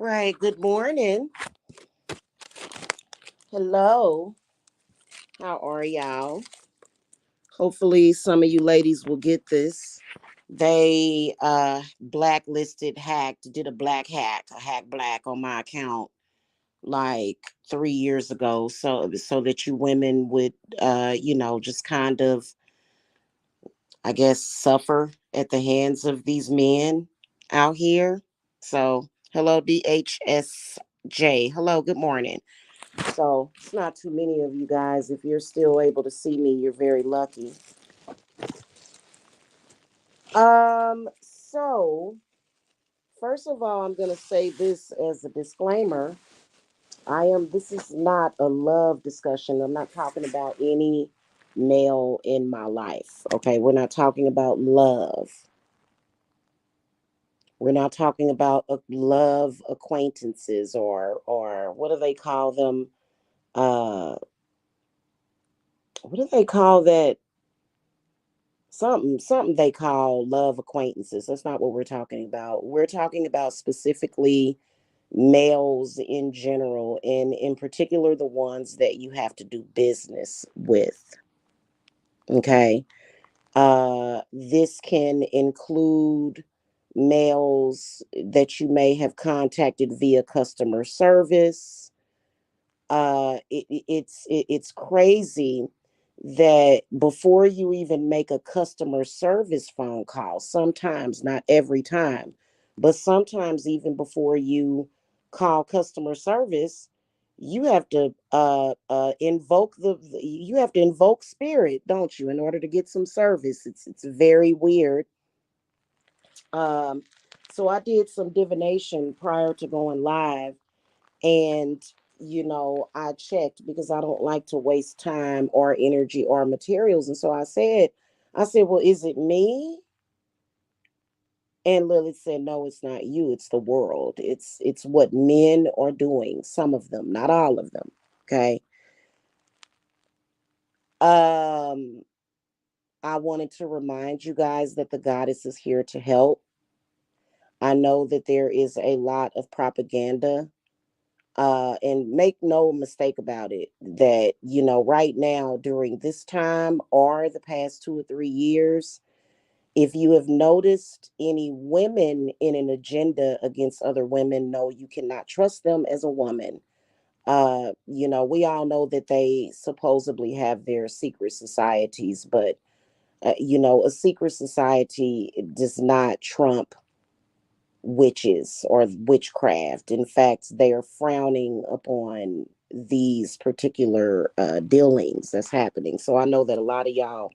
Right. Good morning. Hello. How are y'all? Hopefully some of you ladies will get this. They blacklisted, hacked, did a black hack, a hack black on my account like 3 years ago. So that you women would just kind of, I guess, suffer at the hands of these men out here. So hello, DHSJ. Hello, good morning. So it's not too many of you guys. If you're still able to see me, you're very lucky. So first of all, I'm gonna say this as a disclaimer. This is not a love discussion. I'm not talking about any male in my life. Okay, we're not talking about love. We're not talking about love acquaintances or what do they call them? Uh, what do they call that? Something they call love acquaintances. That's not what we're talking about. We're talking about specifically males in general, and in particular the ones that you have to do business with. Okay. This can include males that you may have contacted via customer service. It's crazy that before you even make a customer service phone call, sometimes, not every time, but sometimes even before you call customer service, you have to you have to invoke spirit, don't you, in order to get some service. It's very weird. um so I did some divination prior to going live, and I checked because I don't like to waste time or energy or materials. And so I said, well, is it me? And Lily said, no, it's not you, it's the world. It's what men are doing, some of them, not all of them. Okay. um I wanted to remind you guys that the goddess is here to help. I know that there is a lot of propaganda. And make no mistake about it, that, right now during this time or the past 2 or 3 years, if you have noticed any women in an agenda against other women, no, you cannot trust them as a woman. We all know that they supposedly have their secret societies, but a secret society does not trump witches or witchcraft. In fact, they are frowning upon these particular dealings that's happening. So I know that a lot of y'all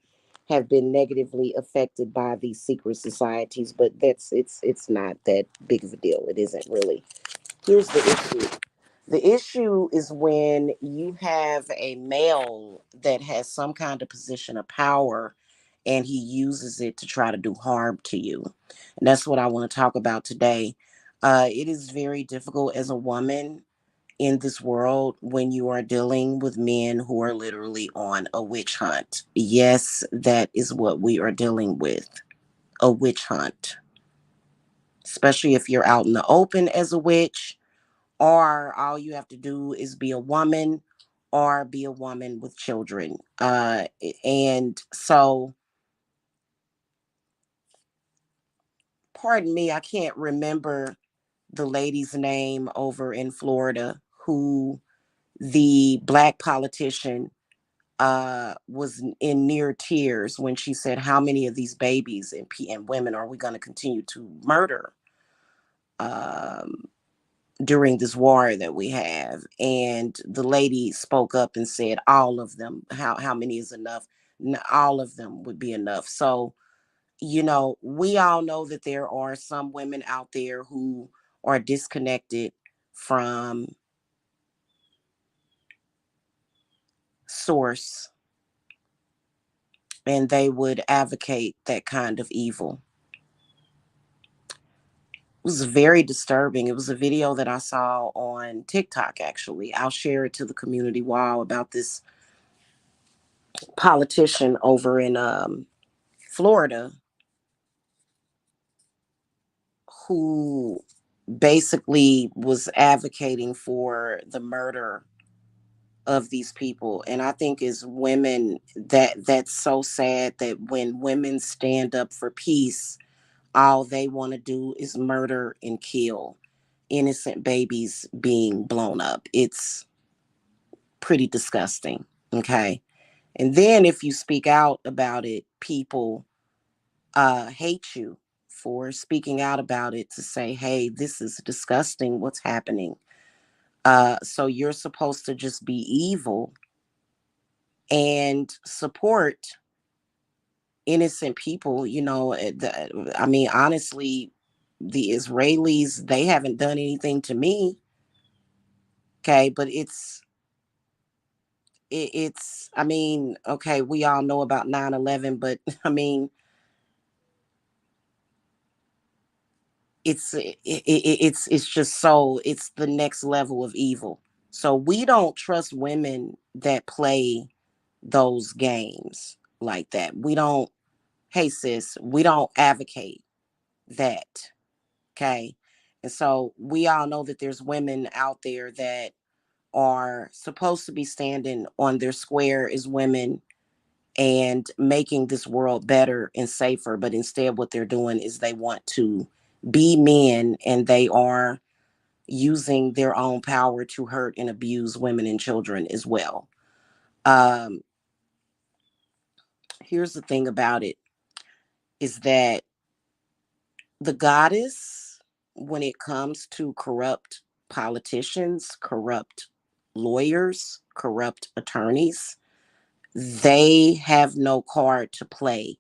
have been negatively affected by these secret societies, but it's not that big of a deal. It isn't really. Here's the issue. The issue is when you have a male that has some kind of position of power and he uses it to try to do harm to you. And that's what I want to talk about today. It is very difficult as a woman in this world when you are dealing with men who are literally on a witch hunt. Yes, that is what we are dealing with, a witch hunt, especially if you're out in the open as a witch, or all you have to do is be a woman or be a woman with children. And so, pardon me, I can't remember the lady's name over in Florida who the black politician was in near tears when she said, how many of these babies and women are we going to continue to murder? During this war that we have, and the lady spoke up and said all of them. How many is enough? All of them would be enough. So we all know that there are some women out there who are disconnected from source, and they would advocate that kind of evil. It was very disturbing. It was a video that I saw on TikTok, actually. I'll share it to the community wall about this politician over in Florida who basically was advocating for the murder of these people. And I think as women, that's so sad that when women stand up for peace, all they want to do is murder and kill innocent babies being blown up. It's pretty disgusting. Okay. And then if you speak out about it, people hate you for speaking out about it, to say, hey, this is disgusting, what's happening. So you're supposed to just be evil and support innocent people. I mean, honestly, the Israelis, they haven't done anything to me. Okay, but it's I mean, okay, we all know about 9/11, but I mean, it's just so, it's the next level of evil. So we don't trust women that play those games like that. We don't, hey sis, we don't advocate that. Okay. And so we all know that there's women out there that are supposed to be standing on their square as women and making this world better and safer. But instead, what they're doing is they want to be men, and they are using their own power to hurt and abuse women and children as well. Um, Here's the thing about it, is that the goddess, when it comes to corrupt politicians, corrupt lawyers, corrupt attorneys, they have no card to play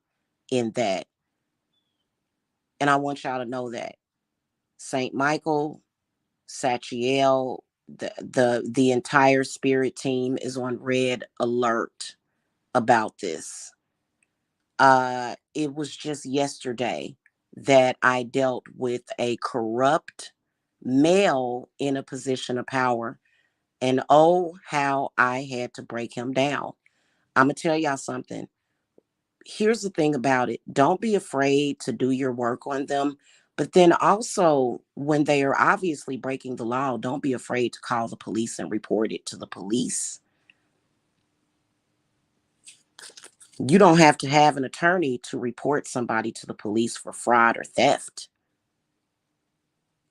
in that. And I want y'all to know that. Saint Michael, Sachiel, the entire spirit team is on red alert about this. It was just yesterday that I dealt with a corrupt male in a position of power, and oh, how I had to break him down. I'm gonna tell y'all something. Here's the thing about it. Don't be afraid to do your work on them. But then also, when they are obviously breaking the law, don't be afraid to call the police and report it to the police. You don't have to have an attorney to report somebody to the police for fraud or theft.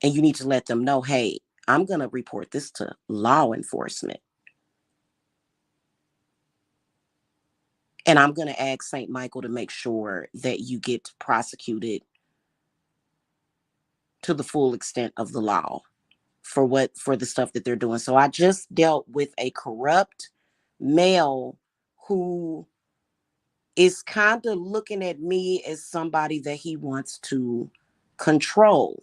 And you need to let them know, hey, I'm going to report this to law enforcement. And I'm going to ask St. Michael to make sure that you get prosecuted to the full extent of the law for the stuff that they're doing. So I just dealt with a corrupt male who is kind of looking at me as somebody that he wants to control.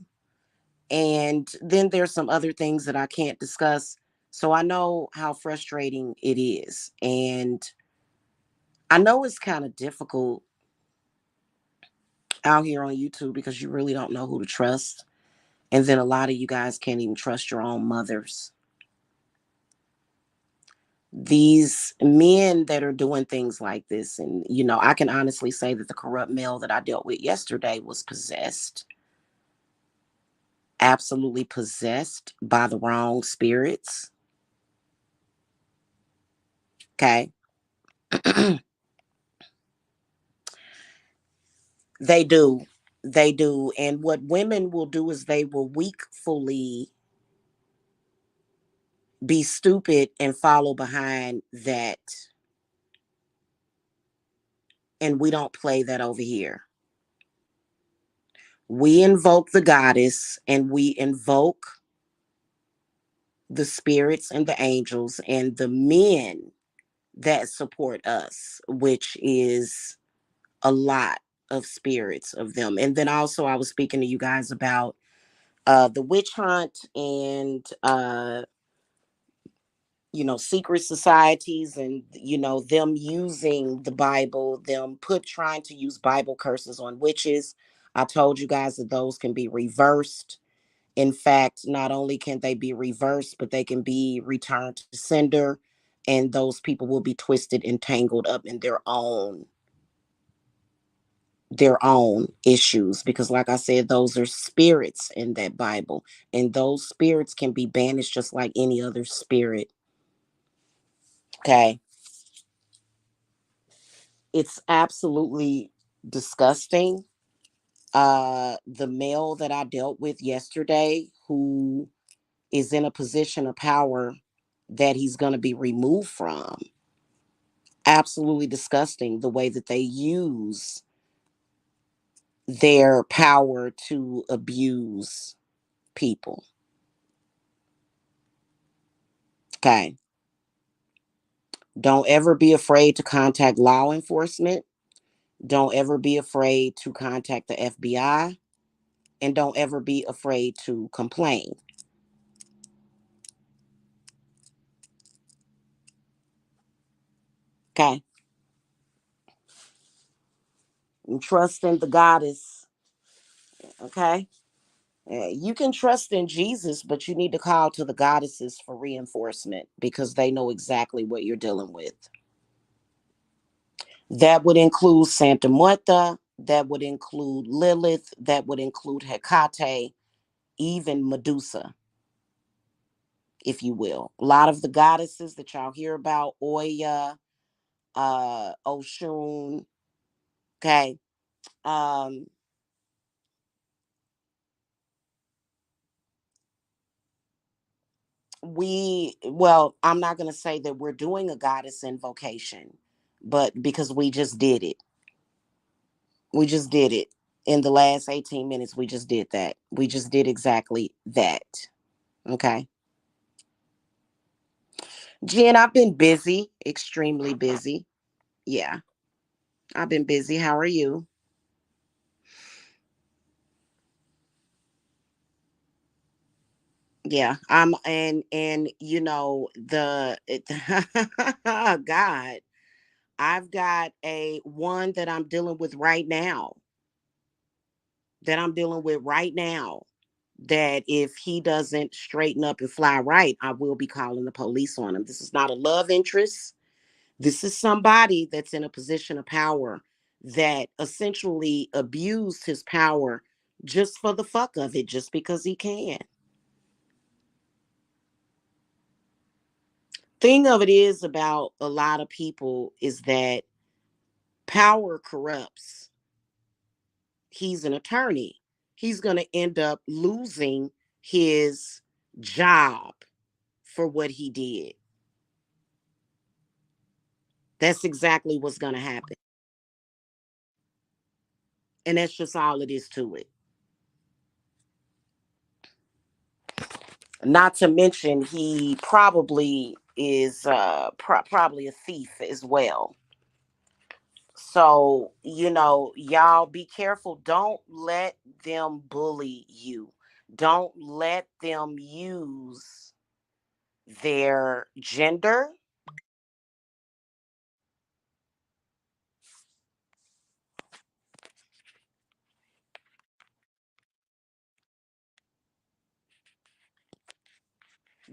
And then there's some other things that I can't discuss. So I know how frustrating it is. And I know it's kind of difficult out here on YouTube because you really don't know who to trust. And then a lot of you guys can't even trust your own mothers. These men that are doing things like this, and I can honestly say that the corrupt male that I dealt with yesterday was possessed, absolutely possessed by the wrong spirits. Okay. They do. They do. And what women will do is they will weakfully be stupid and follow behind that. And we don't play that over here. We invoke the goddess and we invoke the spirits and the angels and the men that support us, which is a lot of spirits of them. And then also, I was speaking to you guys about the witch hunt and secret societies, and them using the Bible, them trying to use Bible curses on witches. I told you guys that those can be reversed. In fact, not only can they be reversed, but they can be returned to sender, and those people will be twisted and tangled up in their own issues, because like I said, those are spirits in that Bible, and those spirits can be banished just like any other spirit. Okay. It's absolutely disgusting. The male that I dealt with yesterday, who is in a position of power that he's going to be removed from, absolutely disgusting the way that they use their power to abuse people. Okay. Don't ever be afraid to contact law enforcement. Don't ever be afraid to contact the FBI. And don't ever be afraid to complain. Okay. And trust in the goddess. Okay. You can trust in Jesus, but you need to call to the goddesses for reinforcement because they know exactly what you're dealing with. That would include Santa Muerta. That would include Lilith. That would include Hecate, even Medusa, if you will. A lot of the goddesses that y'all hear about, Oya, Oshun. Okay. Um, I'm not going to say that we're doing a goddess invocation, but because we just did it. We just did it. In the last 18 minutes, we just did that. We just did exactly that. Okay. Jen, I've been busy, extremely busy. Yeah, I've been busy. How are you? Yeah, I'm and the God, I've got a one that I'm dealing with right now. That I'm dealing with right now. That if he doesn't straighten up and fly right, I will be calling the police on him. This is not a love interest. This is somebody that's in a position of power that essentially abused his power just for the fuck of it, just because he can. Thing of it is about a lot of people is that power corrupts. He's an attorney. He's going to end up losing his job for what he did. That's exactly what's going to happen. And that's just all it is to it. Not to mention, he probably is probably a thief as well. So, y'all be careful. Don't let them bully you. Don't let them use their gender.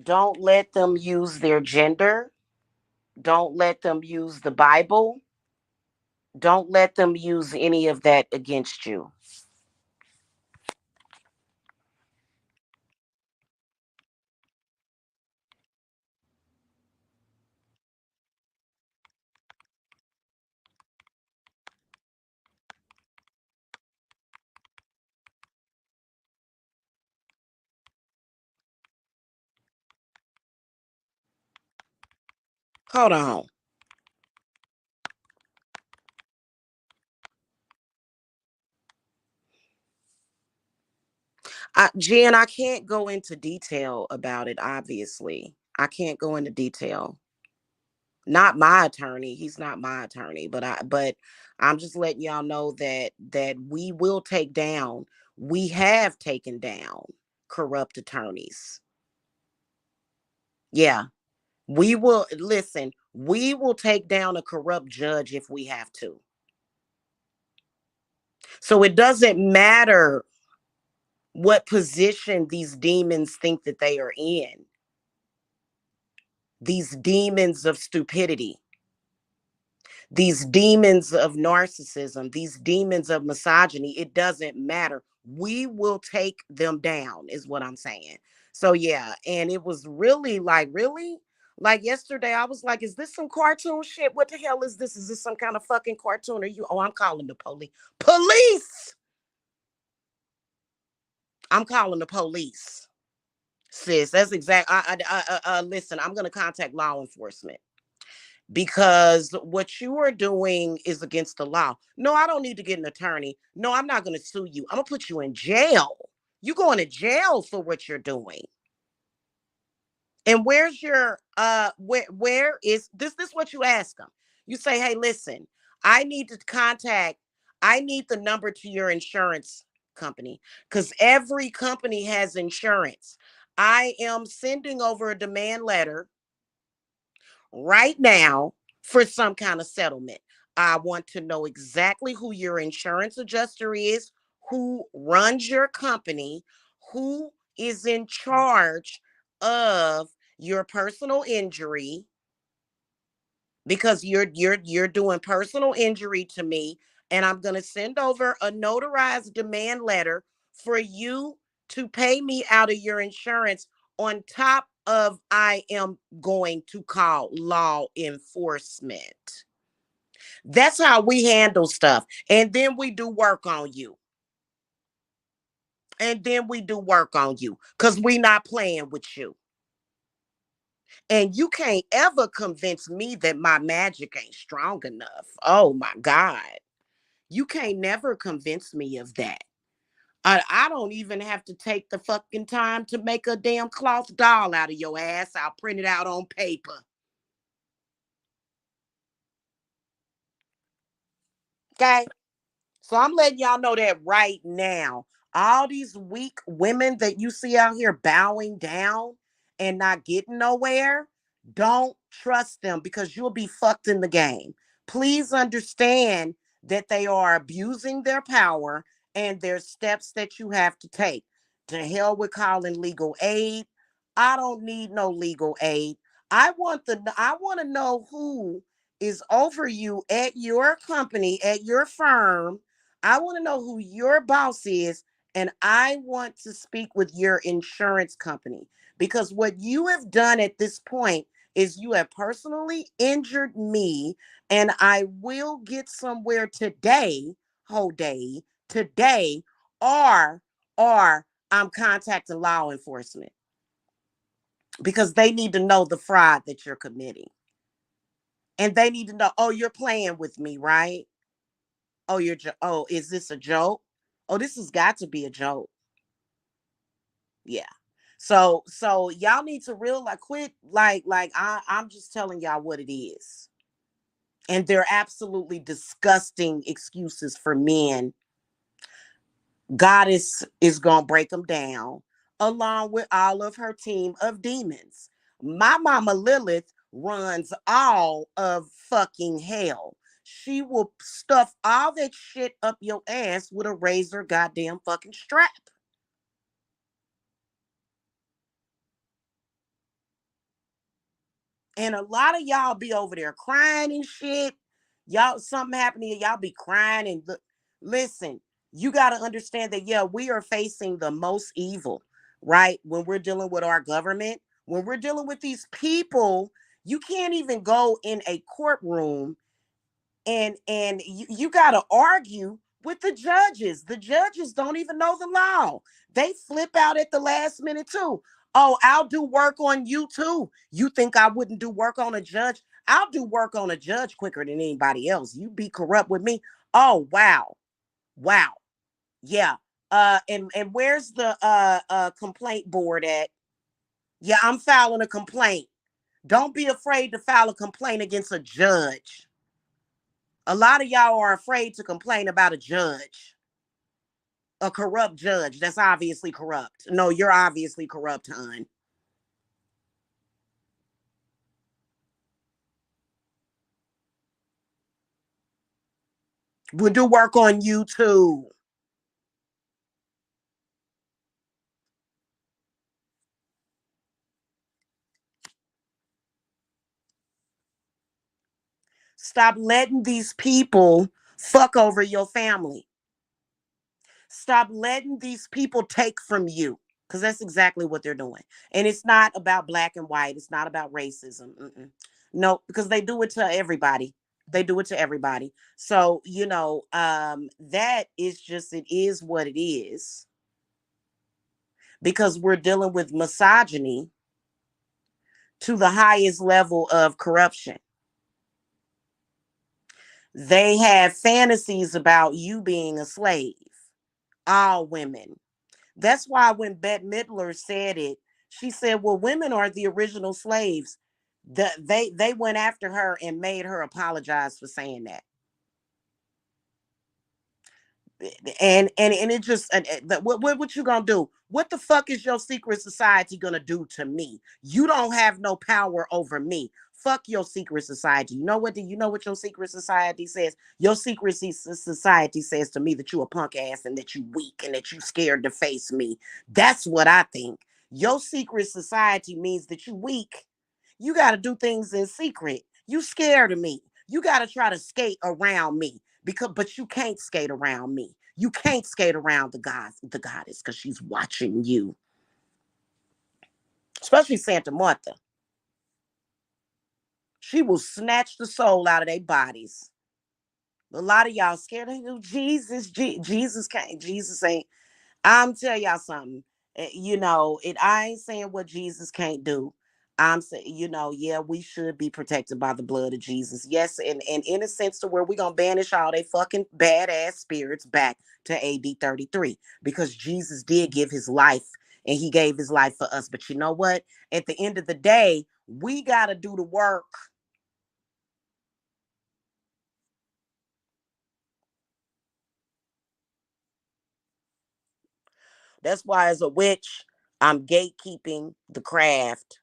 Don't let them use their gender. Don't let them use the Bible. Don't let them use any of that against you. Hold on. Jen, I can't go into detail about it, obviously. I can't go into detail. Not my attorney. He's not my attorney, but I'm just letting y'all know that we will take down, we have taken down corrupt attorneys. Yeah. We will listen, we will take down a corrupt judge if we have to. So it doesn't matter what position these demons think that they are in. These demons of stupidity, these demons of narcissism, these demons of misogyny, it doesn't matter. We will take them down, is what I'm saying. So, yeah. And it was really like, really? Like yesterday, I was like, is this some cartoon shit? What the hell is this? Is this some kind of fucking cartoon? Are you? Oh, I'm calling the police. Police! I'm calling the police. Sis, that's exact. Listen, I'm going to contact law enforcement because what you are doing is against the law. No, I don't need to get an attorney. No, I'm not going to sue you. I'm going to put you in jail. You going to jail for what you're doing. And where's your where is this what you ask them? You say, "Hey, listen, I need to contact I need the number to your insurance company cuz every company has insurance. I am sending over a demand letter right now for some kind of settlement. I want to know exactly who your insurance adjuster is, who runs your company, who is in charge of your personal injury because you're doing personal injury to me, and I'm going to send over a notarized demand letter for you to pay me out of your insurance, on top of I am going to call law enforcement." That's how we handle stuff. And then we do work on you. And then we do work on you because we not playing with you. And you can't ever convince me that my magic ain't strong enough. Oh my God. You can't never convince me of that. I don't even have to take the fucking time to make a damn cloth doll out of your ass. I'll print it out on paper. Okay? So I'm letting y'all know that right now. All these weak women that you see out here bowing down and not getting nowhere, don't trust them because you'll be fucked in the game. Please understand that they are abusing their power, and there's steps that you have to take. To hell with calling legal aid. I don't need no legal aid. I want to know who is over you at your company, at your firm. I want to know who your boss is, and I want to speak with your insurance company because what you have done at this point is you have personally injured me, and I will get somewhere today, whole day, today, or I'm contacting law enforcement. because they need to know the fraud that you're committing. And they need to know, oh, you're playing with me, right? Oh, oh, is this a joke? Oh, this has got to be a joke. Yeah. So y'all need to real like quit I'm just telling y'all what it is. And they're absolutely disgusting excuses for men. God is gonna break them down along with all of her team of demons. My mama Lilith runs all of fucking hell. She will stuff all that shit up your ass with a razor goddamn fucking strap. And a lot of y'all be over there crying and shit. Y'all, something happening, y'all be crying and listen, you got to understand that, yeah, we are facing the most evil, right? When we're dealing with our government, when we're dealing with these people, you can't even go in a courtroom and you got to argue with the judges. The judges don't even know the law. They flip out at the last minute too. Oh, I'll do work on you too. You think I wouldn't do work on a judge? I'll do work on a judge quicker than anybody else. You be corrupt with me. Oh, wow. Wow. Yeah. And where's the complaint board at? Yeah, I'm filing a complaint. Don't be afraid to file a complaint against a judge. A lot of y'all are afraid to complain about a judge, a corrupt judge that's obviously corrupt. No, you're obviously corrupt, hon. We'll do work on you too. Stop letting these people fuck over your family. Stop letting these people take from you. Because that's exactly what they're doing. And it's not about black and white. It's not about racism. Mm-mm. No, because they do it to everybody. They do it to everybody. So, that is just, it is what it is. Because we're dealing with misogyny to the highest level of corruption. They have fantasies about you being a slave. All women. That's why when Bette Midler said it, she said, well, women are the original slaves. They went after her and made her apologize for saying that. And it just what you gonna do? What the fuck is your secret society gonna do to me? You don't have no power over me. Fuck your secret society. You know what? Do you know what your secret society says? Your secret society says to me that you a punk ass and that you weak and that you scared to face me. That's what I think. Your secret society means that you weak. You got to do things in secret. You scared of me. You got to try to skate around me but you can't skate around me. You can't skate around the goddess, because she's watching you. Especially Santa Martha. She will snatch the soul out of their bodies. A lot of y'all scared of Jesus. Jesus can't. Jesus ain't. I'm tell y'all something. I ain't saying what Jesus can't do. I'm saying, yeah, we should be protected by the blood of Jesus. Yes, and in a sense to where we're gonna banish all they fucking badass spirits back to AD 33. Because Jesus did give his life and he gave his life for us. But you know what? At the end of the day, we gotta do the work. That's why as a witch, I'm gatekeeping the craft.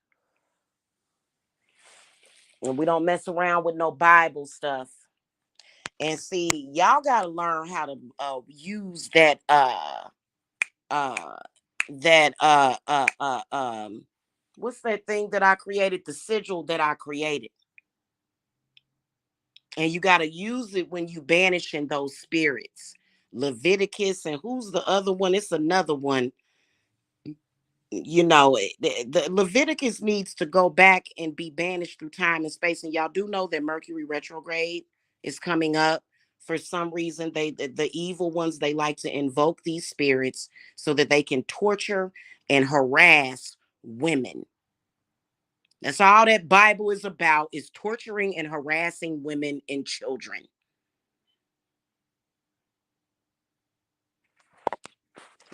And we don't mess around with no Bible stuff. And see, y'all gotta learn how to use uh that what's that thing that I created, the sigil that I created. And you gotta use it when you banishing those spirits. Leviticus, and who's the other one? It's another one. The Leviticus needs to go back and be banished through time and space. And y'all do know that Mercury retrograde is coming up. For some reason, the evil ones, they like to invoke these spirits so that they can torture and harass women. That's all that Bible is about, is torturing and harassing women and children.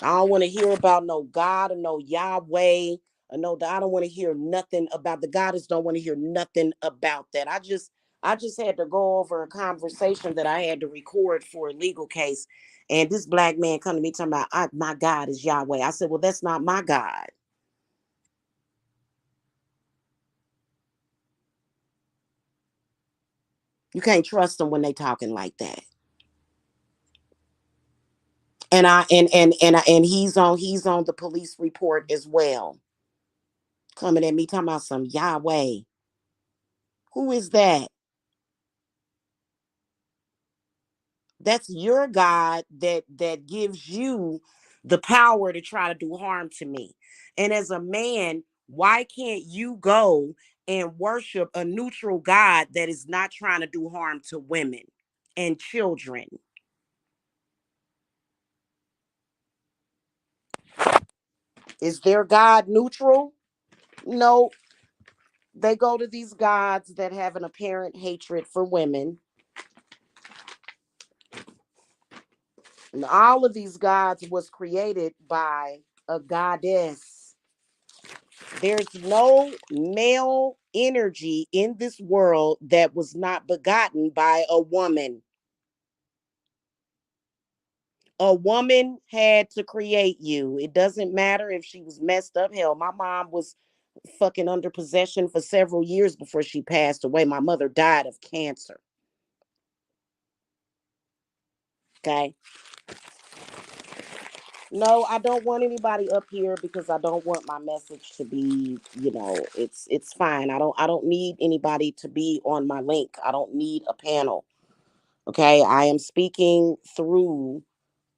I don't want to hear about no God or no Yahweh. Or no, I don't want to hear nothing about the goddess. Don't want to hear nothing about that. I just had to go over a conversation that I had to record for a legal case, and this black man come to me talking about, my God is Yahweh. I said, well, that's not my God. You can't trust them when they talking like that. And he's on the police report as well, coming at me talking about some Yahweh. Who is that? That's your God that gives you the power to try to do harm to me. And as a man, why can't you go and worship a neutral God that is not trying to do harm to women and children? Is their God neutral? No, they go to these gods that have an apparent hatred for women. And all of these gods was created by a goddess. There's no male energy in this world that was not begotten by a woman. A woman had to create you. It doesn't matter if she was messed up. Hell, my mom was fucking under possession for several years before she passed away. My mother died of cancer. Okay. No, I don't want anybody up here because I don't want my message to be, it's fine. I don't need anybody to be on my link. I don't need a panel. Okay, I am speaking through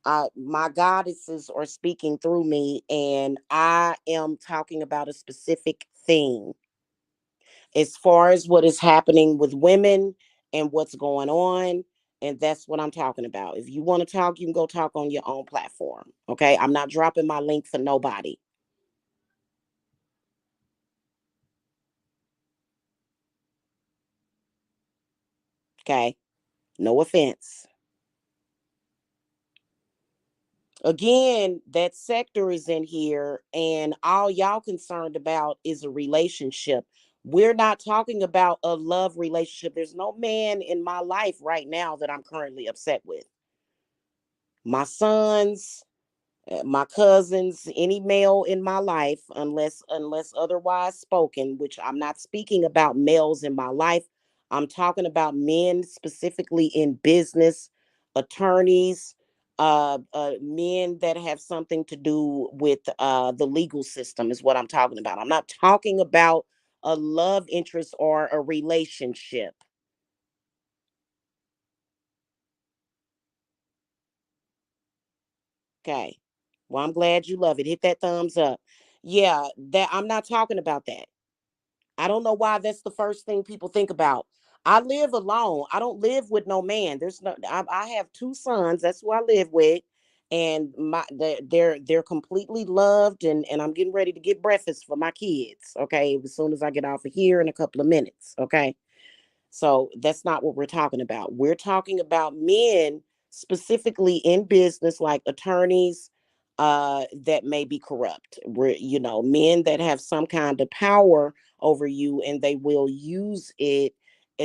my goddesses are speaking through me, and I am talking about a specific thing as far as what is happening with women and what's going on. And that's what I'm talking about. If you want to talk, you can go talk on your own platform. Okay, I'm not dropping my link for nobody. Okay, no offense. Again, that sector is in here, and all y'all concerned about is a relationship. We're not talking about a love relationship. There's no man in my life right now that I'm currently upset with. My sons, my cousins, any male in my life, unless otherwise spoken, which I'm not speaking about males in my life. I'm talking about men specifically in business, attorneys, men that have something to do with the legal system is what I'm talking about. I'm not talking about a love interest or a relationship. Okay. Well, I'm glad you love it. Hit that thumbs up. Yeah, that I'm not talking about that. I don't know why that's the first thing people think about. I live alone. I don't live with no man. I have two sons. That's who I live with. And they're completely loved, and I'm getting ready to get breakfast for my kids. Okay. As soon as I get off of here in a couple of minutes. Okay. So that's not what we're talking about. We're talking about men specifically in business, like attorneys that may be corrupt. We're, men that have some kind of power over you, and they will use it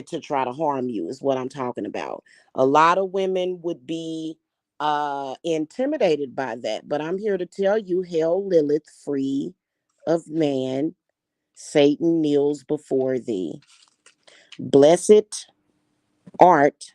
to try to harm you is what I'm talking about. A lot of women would be intimidated by that, but I'm here to tell you, hell Lilith free of man, Satan kneels before thee. Blessed art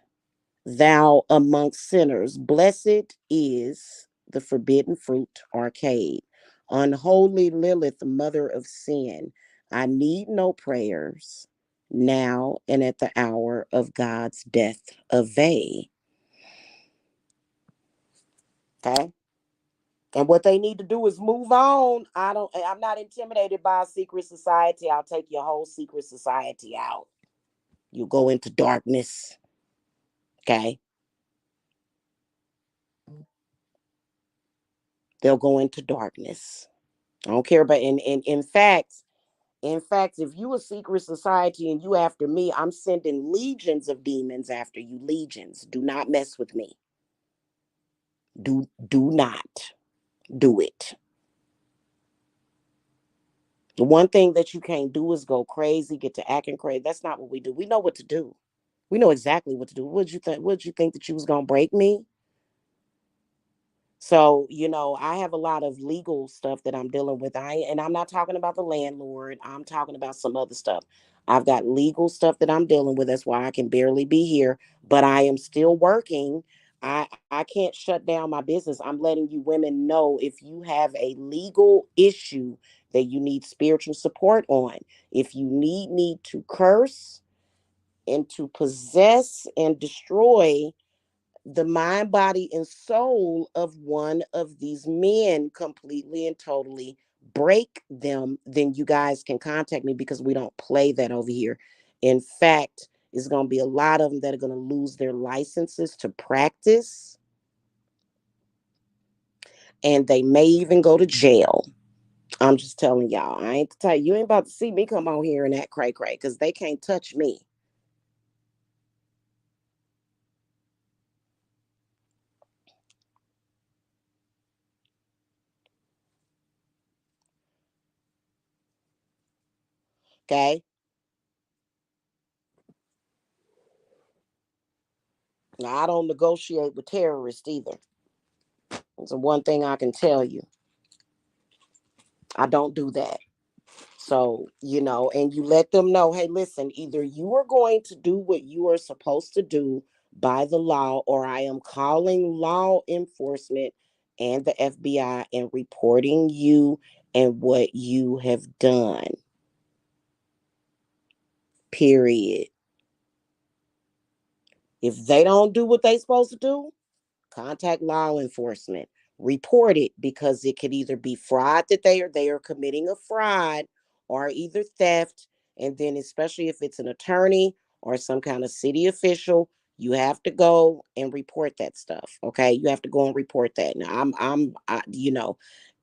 thou amongst sinners. Blessed is the forbidden fruit arcade. Unholy Lilith, mother of sin. I need no prayers now and at the hour of God's death of they. Okay. And what they need to do is move on. I'm not intimidated by a secret society. I'll take your whole secret society out. You go into darkness. Okay. They'll go into darkness. I don't care about in fact, In fact, if you a secret society and you after me, I'm sending legions of demons after you. Legions. Do not mess with me. Do not do it. The one thing that you can't do is go crazy, get to acting crazy. That's not what we do. We know what to do. We know exactly what to do. Would you think? Would you think that you was gonna break me? So, I have a lot of legal stuff that I'm dealing with. And I'm not talking about the landlord. I'm talking about some other stuff. I've got legal stuff that I'm dealing with. That's why I can barely be here, but I am still working. I can't shut down my business. I'm letting you women know if you have a legal issue that you need spiritual support on. If you need me to curse and to possess and destroy the mind, body, and soul of one of these men completely and totally, break them, then you guys can contact me because we don't play that over here. In fact, it's going to be a lot of them that are going to lose their licenses to practice, and they may even go to jail. I'm just telling y'all. I ain't to tell you, you ain't about to see me come on here and act cray cray because they can't touch me. Okay. Now, I don't negotiate with terrorists either. It's the one thing I can tell you. I don't do that. So, and you let them know, hey, listen, either you are going to do what you are supposed to do by the law, or I am calling law enforcement and the FBI and reporting you and what you have done. Period. If they don't do what they supposed to do, contact law enforcement, report it, because it could either be fraud that they are committing a fraud, or either theft. And then, especially if it's an attorney or some kind of city official, you have to go and report that stuff. Okay, you have to go and report that. Now,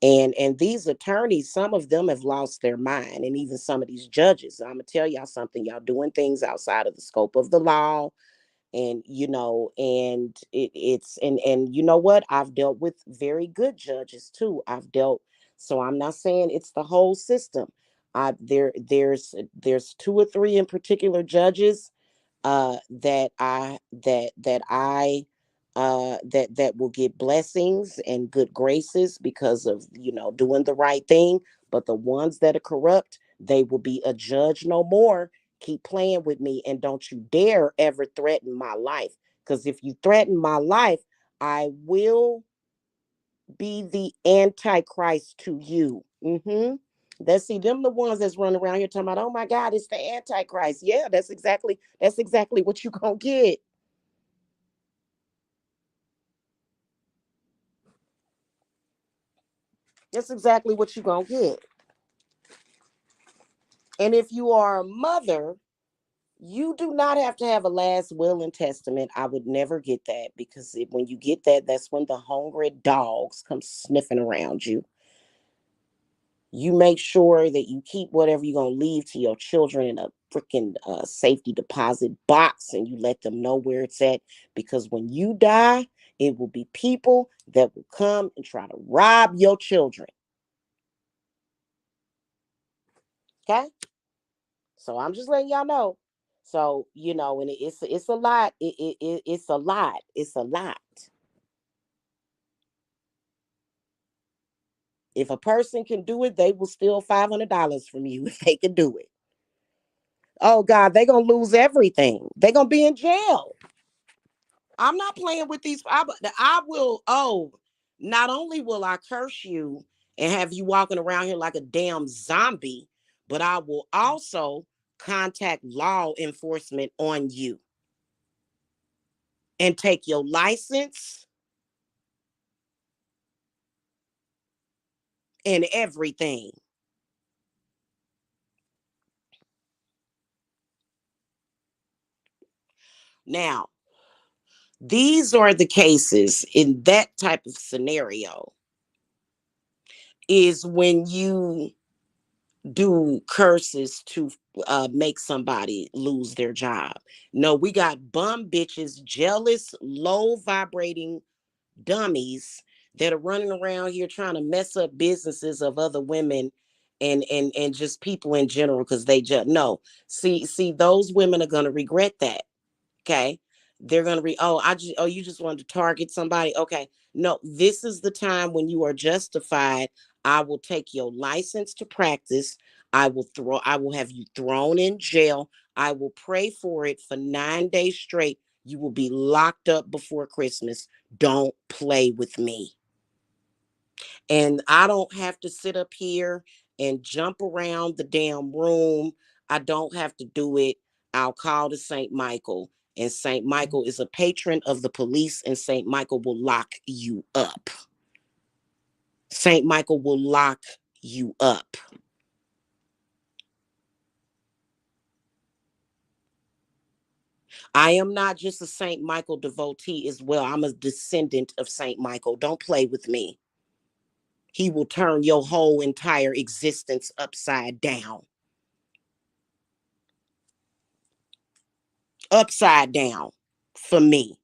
and these attorneys, some of them have lost their mind, and even some of these judges. I'm gonna tell y'all something. Y'all doing things outside of the scope of the law, and and it's and you know what, I've dealt with very good judges too. So I'm not saying it's the whole system. There's two or three in particular judges that will get blessings and good graces because of doing the right thing. But the ones that are corrupt, they will be a judge no more. Keep playing with me, and don't you dare ever threaten my life, because if you threaten my life, I will be the antichrist to you. That's, see, them the ones that's running around here talking about, oh my God, it's the antichrist. Yeah, that's exactly what you gonna get. That's exactly what you gonna get. And if you are a mother, you do not have to have a last will and testament. I would never get that, because when you get that, that's when the hungry dogs come sniffing around you. You make sure that you keep whatever you're going to leave to your children in a freaking safety deposit box, and you let them know where it's at, because when you die, it will be people that will come and try to rob your children. Okay? So I'm just letting y'all know. So, and it's a lot. It's a lot. It's a lot. If a person can do it, they will steal $500 from you if they can do it. Oh God, they're gonna lose everything. They're gonna be in jail. I'm not playing with these. I will. Oh, not only will I curse you and have you walking around here like a damn zombie, but I will also contact law enforcement on you and take your license and everything. Now, these are the cases in that type of scenario, is when you do curses to make somebody lose their job. No, we got bum bitches, jealous, low vibrating dummies that are running around here trying to mess up businesses of other women and just people in general because they just no. See, those women are gonna regret that. Okay. They're gonna be, oh, you just wanted to target somebody. Okay. No, this is the time when you are justified. I will take your license to practice. I will have you thrown in jail. I will pray for it for 9 days straight. You will be locked up before Christmas. Don't play with me. And I don't have to sit up here and jump around the damn room. I don't have to do it. I'll call to St. Michael, and St. Michael is a patron of the police, and St. Michael will lock you up. St. Michael will lock you up. I am not just a St. Michael devotee as well. I'm a descendant of St. Michael. Don't play with me. He will turn your whole entire existence upside down. Upside down for me.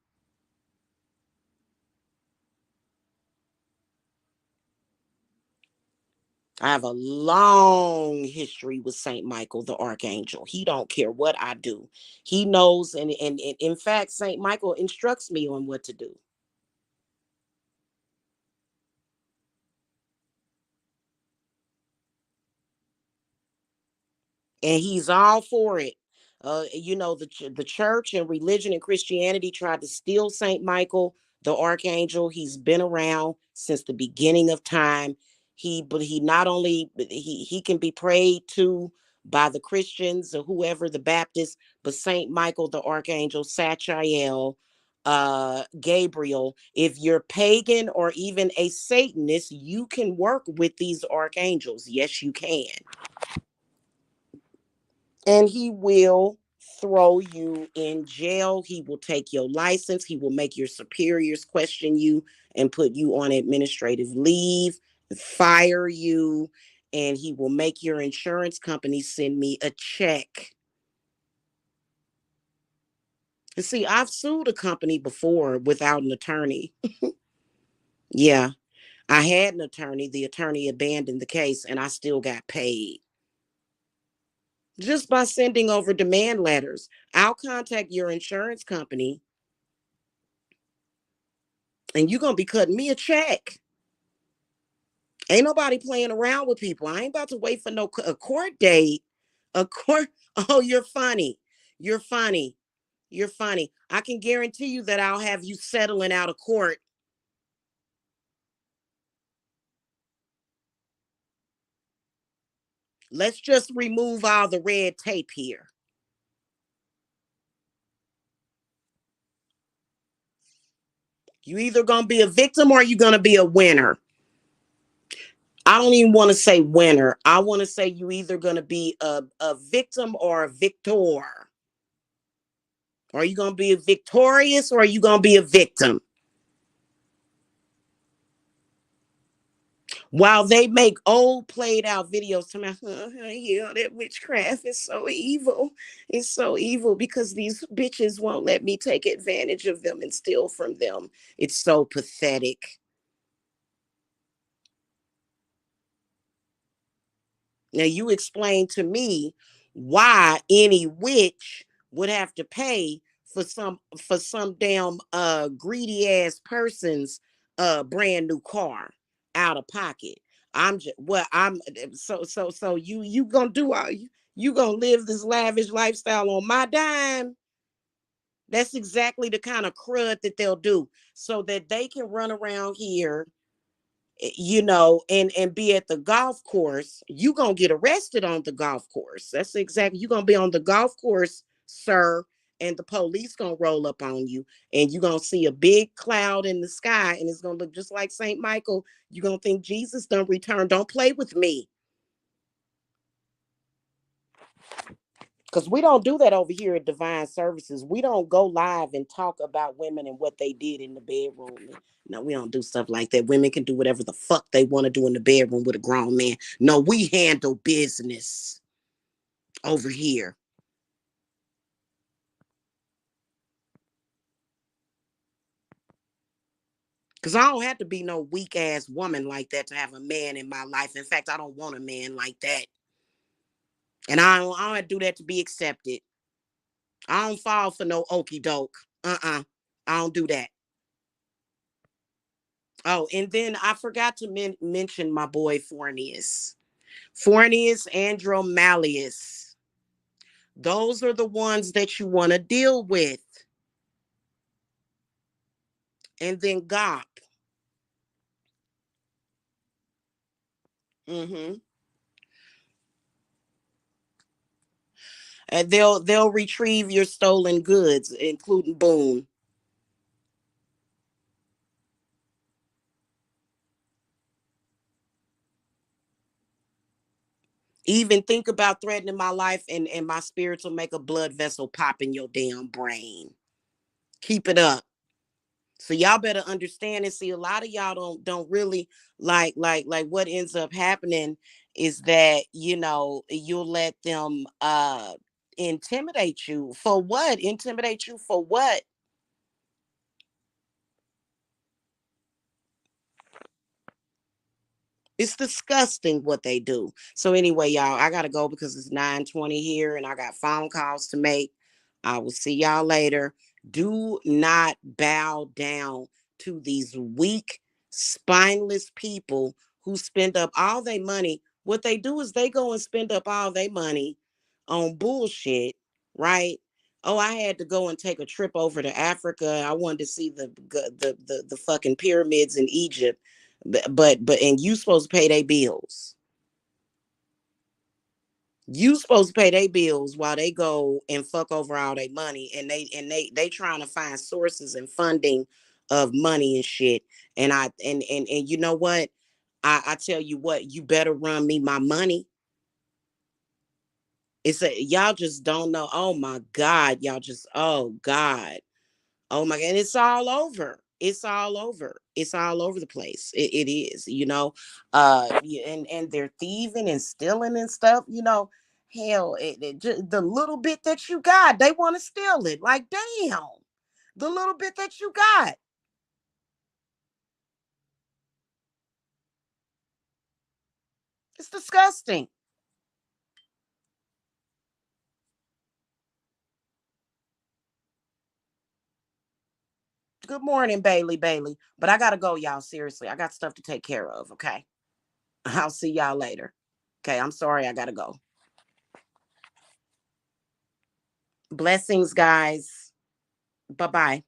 I have a long history with Saint Michael the Archangel. He don't care what I do. He knows, and in fact, Saint Michael instructs me on what to do. And he's all for it. The church and religion and Christianity tried to steal Saint Michael, the archangel. He's been around since the beginning of time. But he not only he can be prayed to by the Christians or whoever, the Baptists, but Saint Michael, the archangel, Sachiel, Gabriel. If you're pagan or even a Satanist, you can work with these archangels. Yes, you can. And he will throw you in jail. He will take your license. He will make your superiors question you and put you on administrative leave, fire you, and he will make your insurance company send me a check. And see, I've sued a company before without an attorney. Yeah, I had an attorney. The attorney abandoned the case and I still got paid just by sending over demand letters. I'll contact your insurance company and you're gonna be cutting me a check. Ain't nobody playing around with people. I ain't about to wait for no a court date. A court. Oh, you're funny. You're funny. You're funny. I can guarantee you that I'll have you settling out of court. Let's just remove all the red tape here. You either gonna be a victim or you gonna be a winner. I don't even want to say winner. I want to say you either gonna be a victim or a victor. Are you gonna be a victorious or are you gonna be a victim? While they make old played out videos to me, yeah, that witchcraft is so evil. It's so evil because these bitches won't let me take advantage of them and steal from them. It's so pathetic. Now you explain to me why any witch would have to pay for some damn greedy ass person's brand new car out of pocket. I'm just well, I'm so you gonna do all you gonna live this lavish lifestyle on my dime. That's exactly the kind of crud that they'll do so that they can run around here, and be at the golf course. You gonna get arrested on the golf course. That's exactly, you gonna be on the golf course, sir, and the police gonna roll up on you, and you gonna see a big cloud in the sky, and it's gonna look just like Saint Michael. You gonna think Jesus done returned. Don't play with me. Because we don't do that over here at Divine Services. We don't go live and talk about women and what they did in the bedroom. No, we don't do stuff like that. Women can do whatever the fuck they want to do in the bedroom with a grown man. No, we handle business over here. Because I don't have to be no weak ass woman like that to have a man in my life. In fact, I don't want a man like that. And I don't have to do that to be accepted. I don't fall for no okey doke. I don't do that. Oh, and then I forgot to mention my boy Fornius. Fornius Andromalius. Those are the ones that you want to deal with. And then Gop. Mm-hmm. And they'll retrieve your stolen goods, including Boone. Even think about threatening my life, and my spirits will make a blood vessel pop in your damn brain. Keep it up. So y'all better understand and see, a lot of y'all don't really like what ends up happening is that, you'll let them intimidate you. For what? Intimidate you for what? It's disgusting what they do. So anyway, y'all, I gotta go because it's 9:20 here and I got phone calls to make. I will see y'all later. Do not bow down to these weak, spineless people who spend up all their money. What they do is they go and spend up all their money on bullshit, right? Oh, I had to go and take a trip over to Africa. I wanted to see the fucking pyramids in Egypt, but and you supposed to pay their bills. You supposed to pay their bills while they go and fuck over all their money, and they trying to find sources and funding of money and shit. And you know what? I tell you what, you better run me my money. Y'all just don't know. Oh my God, y'all just, oh God. Oh my God, and it's all over. It's all over. It's all over the place. It is, and they're thieving and stealing and stuff. Hell, just the little bit that you got, they want to steal it. Like, damn, the little bit that you got, it's disgusting. Good morning, Bailey, Bailey. But I gotta go, y'all. Seriously, I got stuff to take care of. Okay, I'll see y'all later. Okay, I'm sorry, I gotta go. Blessings, guys. Bye bye.